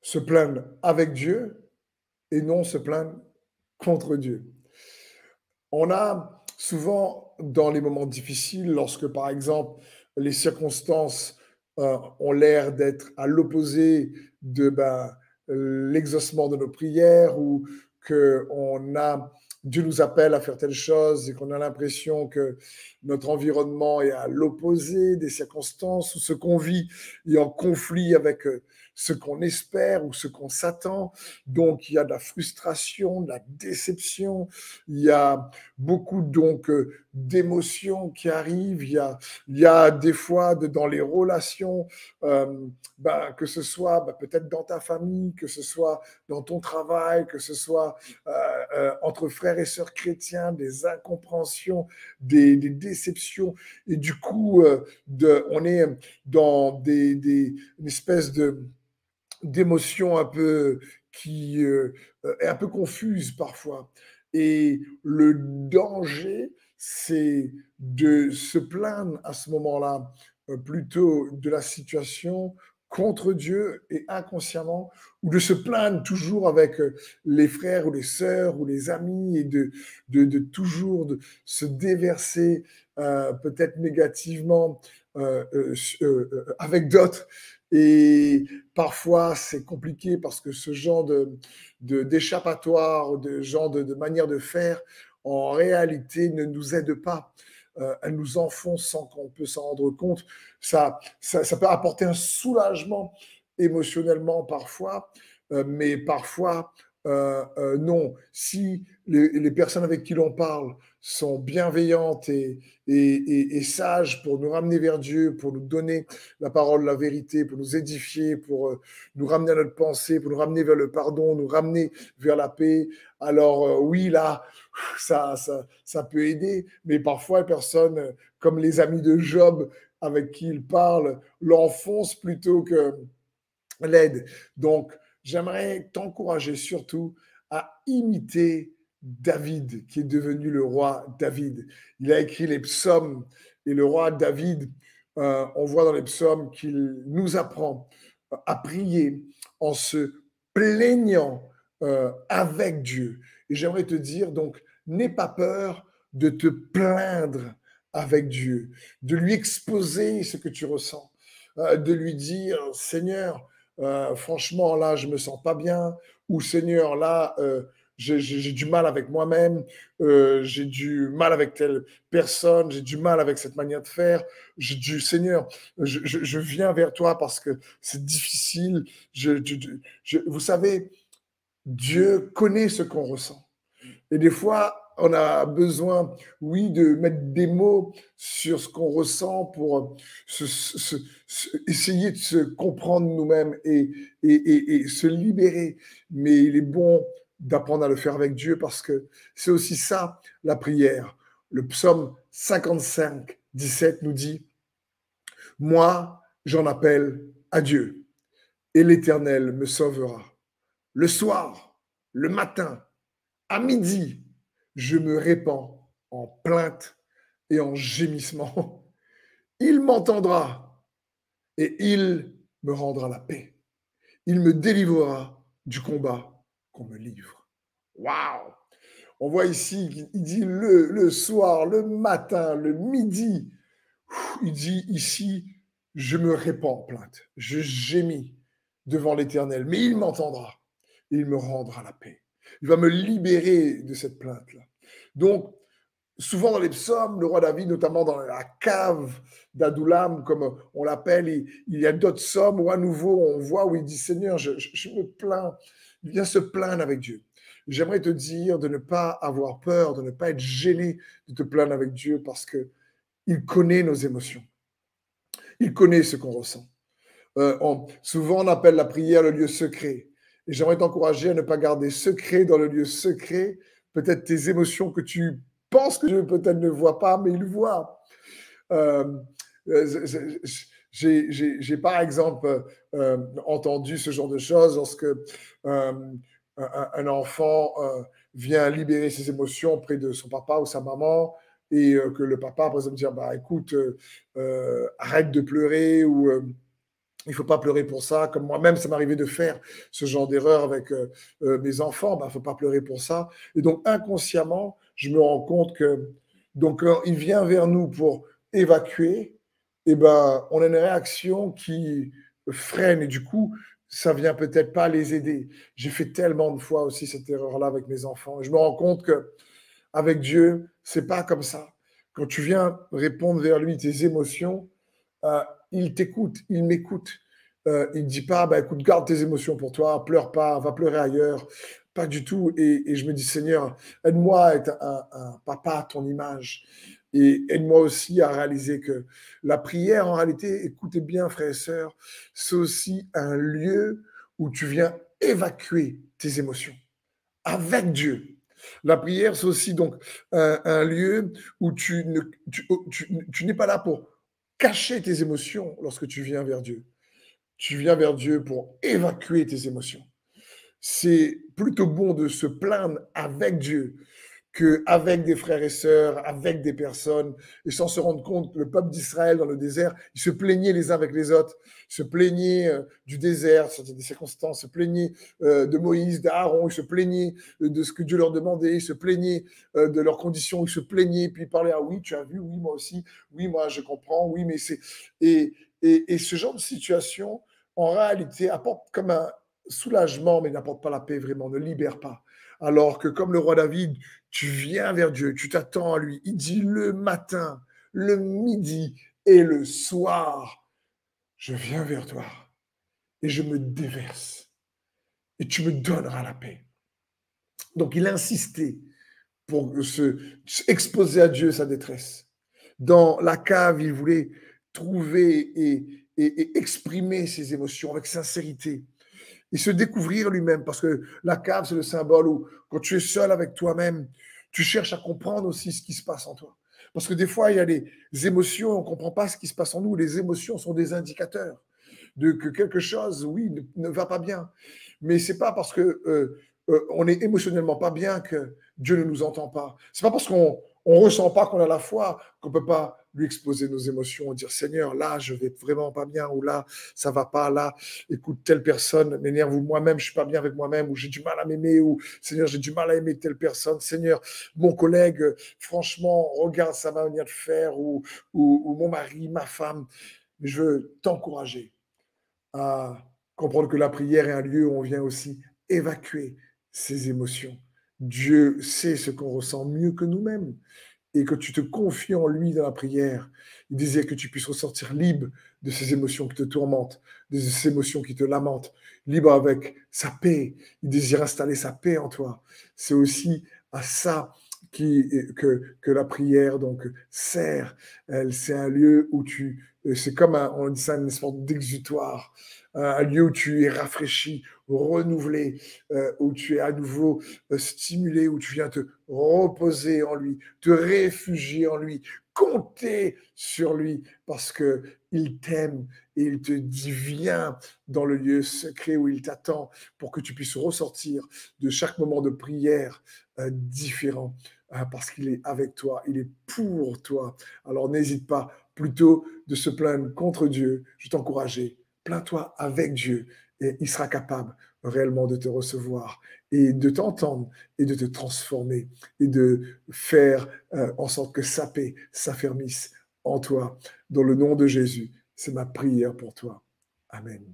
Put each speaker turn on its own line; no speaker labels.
se plaindre avec Dieu et non se plaindre contre Dieu. On a souvent, dans les moments difficiles, lorsque par exemple les circonstances ont l'air d'être à l'opposé de l'exaucement de nos prières ou que Dieu nous appelle à faire telle chose et qu'on a l'impression que notre environnement est à l'opposé des circonstances ou ce qu'on vit est en conflit avec ce qu'on espère ou ce qu'on s'attend. Donc il y a de la frustration, de la déception, il y a beaucoup donc d'émotions qui arrivent. Il y a des fois dans les relations, que ce soit peut-être dans ta famille, que ce soit dans ton travail, que ce soit entre frères et sœurs chrétiens, des incompréhensions, des déceptions. Et du coup, on est dans une espèce d'émotion un peu qui est un peu confuse parfois. Et le danger, c'est de se plaindre à ce moment-là plutôt de la situation contre Dieu et inconsciemment, ou de se plaindre toujours avec les frères ou les sœurs ou les amis et de toujours se déverser peut-être négativement avec d'autres. Et parfois, c'est compliqué parce que ce genre d'échappatoire, de genre de manière de faire, en réalité, ne nous aide pas. Elle nous enfonce sans qu'on peut s'en rendre compte. Ça peut apporter un soulagement émotionnellement parfois, mais parfois, non. Si les personnes avec qui l'on parle sont bienveillantes et sages pour nous ramener vers Dieu, pour nous donner la parole, la vérité, pour nous édifier, pour nous ramener à notre pensée, pour nous ramener vers le pardon, nous ramener vers la paix. Alors oui, là, ça peut aider, mais parfois, les personnes, comme les amis de Job avec qui il parle, l'enfoncent plutôt que l'aide. Donc, j'aimerais t'encourager surtout à imiter David, qui est devenu le roi David. Il a écrit les psaumes et le roi David, on voit dans les psaumes qu'il nous apprend à prier en se plaignant avec Dieu. Et j'aimerais te dire, donc, n'aie pas peur de te plaindre avec Dieu, de lui exposer ce que tu ressens, de lui dire, Seigneur, franchement, là, je me sens pas bien, ou Seigneur, là, j'ai du mal avec moi-même, j'ai du mal avec telle personne, j'ai du mal avec cette manière de faire. Seigneur, je viens vers toi parce que c'est difficile. Vous savez, Dieu connaît ce qu'on ressent. Et des fois, on a besoin, oui, de mettre des mots sur ce qu'on ressent pour essayer de se comprendre nous-mêmes et se libérer. Mais il est bon d'apprendre à le faire avec Dieu parce que c'est aussi ça, la prière. Le psaume 55, 17 nous dit, moi, j'en appelle à Dieu et l'Éternel me sauvera. Le soir, le matin, à midi, je me répands en plaintes et en gémissements. Il m'entendra et il me rendra la paix. Il me délivrera du combat qu'on me livre. Waouh! On voit ici, il dit le soir, le matin, le midi. Il dit ici, je me répands en plainte. Je gémis devant l'Éternel, mais il m'entendra et il me rendra la paix. Il va me libérer de cette plainte-là. Donc, souvent dans les psaumes, le roi David, notamment dans la cave d'Adoulam, comme on l'appelle, il y a d'autres psaumes où à nouveau on voit où il dit Seigneur, je me plains. Il vient se plaindre avec Dieu. J'aimerais te dire de ne pas avoir peur, de ne pas être gêné de te plaindre avec Dieu parce que il connaît nos émotions. Il connaît ce qu'on ressent. Souvent, on appelle la prière le lieu secret. Et j'aimerais t'encourager à ne pas garder secret dans le lieu secret, peut-être tes émotions que tu penses que Dieu peut-être ne voit pas, mais il voit. Euh, j'ai par exemple entendu ce genre de choses lorsque un enfant vient libérer ses émotions près de son papa ou sa maman et que le papa, par exemple, dit bah, écoute, arrête de pleurer ou Il ne faut pas pleurer pour ça, comme moi-même, ça m'arrivait de faire ce genre d'erreur avec mes enfants. Il ne faut pas pleurer pour ça. Et donc, inconsciemment, je me rends compte que donc, quand il vient vers nous pour évacuer, eh ben, on a une réaction qui freine et du coup, ça vient peut-être pas les aider. J'ai fait tellement de fois aussi cette erreur-là avec mes enfants. Et je me rends compte que avec Dieu, c'est pas comme ça. Quand tu viens répondre vers lui tes émotions, euh, il t'écoute, il m'écoute. Il ne dit pas, bah, écoute, garde tes émotions pour toi, pleure pas, va pleurer ailleurs. Pas du tout. Et je me dis, Seigneur, aide-moi à être un papa à ton image. Et aide-moi aussi à réaliser que la prière, en réalité, écoutez bien, frères et sœurs, c'est aussi un lieu où tu viens évacuer tes émotions avec Dieu. La prière, c'est aussi donc un lieu où tu n'es pas là pour cacher tes émotions lorsque tu viens vers Dieu. Tu viens vers Dieu pour évacuer tes émotions. C'est plutôt bon de se plaindre avec Dieu qu'avec des frères et sœurs, avec des personnes, et sans se rendre compte que le peuple d'Israël dans le désert, ils se plaignaient les uns avec les autres, se plaignaient du désert, c'était des circonstances, se plaignaient de Moïse, d'Aaron, ils se plaignaient de ce que Dieu leur demandait, ils se plaignaient de leurs conditions, ils se plaignaient, puis ils parlaient, ah oui, tu as vu, oui, moi aussi, oui, moi je comprends, oui, mais c'est... Et ce genre de situation, en réalité, apporte comme un soulagement, mais n'apporte pas la paix vraiment, ne libère pas. Alors que comme le roi David, tu viens vers Dieu, tu t'attends à lui. Il dit le matin, le midi et le soir, je viens vers toi et je me déverse et tu me donneras la paix. Donc il insistait pour exposer à Dieu sa détresse. Dans la cave, il voulait trouver et exprimer ses émotions avec sincérité et se découvrir lui-même, parce que la cave, c'est le symbole où, quand tu es seul avec toi-même, tu cherches à comprendre aussi ce qui se passe en toi. Parce que des fois, il y a des émotions, on ne comprend pas ce qui se passe en nous. Les émotions sont des indicateurs de que quelque chose, oui, ne va pas bien. Mais c'est pas parce que on est émotionnellement pas bien que Dieu ne nous entend pas. C'est pas parce qu'on ressent pas qu'on a la foi qu'on peut pas lui exposer nos émotions, dire Seigneur, là, je vais vraiment pas bien, ou là, ça va pas, là, écoute, telle personne m'énerve, ou moi-même, je suis pas bien avec moi-même, ou j'ai du mal à m'aimer, ou Seigneur, j'ai du mal à aimer telle personne, Seigneur, mon collègue, franchement, regarde sa manière de faire, ou mon mari, ma femme. Mais je veux t'encourager à comprendre que la prière est un lieu où on vient aussi évacuer ses émotions. Dieu sait ce qu'on ressent mieux que nous-mêmes et que tu te confies en lui dans la prière. Il désire que tu puisses ressortir libre de ces émotions qui te tourmentent, de ces émotions qui te lamentent, libre avec sa paix. Il désire installer sa paix en toi. C'est aussi à ça que la prière donc sert. C'est un lieu où c'est comme on dit ça, une sorte d'exutoire, un lieu où tu es rafraîchi, renouvelé, où tu es à nouveau stimulé, où tu viens te reposer en lui, te réfugier en lui, compter sur lui, parce que il t'aime et il te dit viens dans le lieu secret où il t'attend pour que tu puisses ressortir de chaque moment de prière différent, parce qu'il est avec toi, il est pour toi. Alors n'hésite pas, plutôt de se plaindre contre Dieu, je t'encourageais, plains-toi avec Dieu et il sera capable réellement de te recevoir et de t'entendre et de te transformer et de faire en sorte que sa paix s'affermisse en toi. Dans le nom de Jésus, c'est ma prière pour toi. Amen.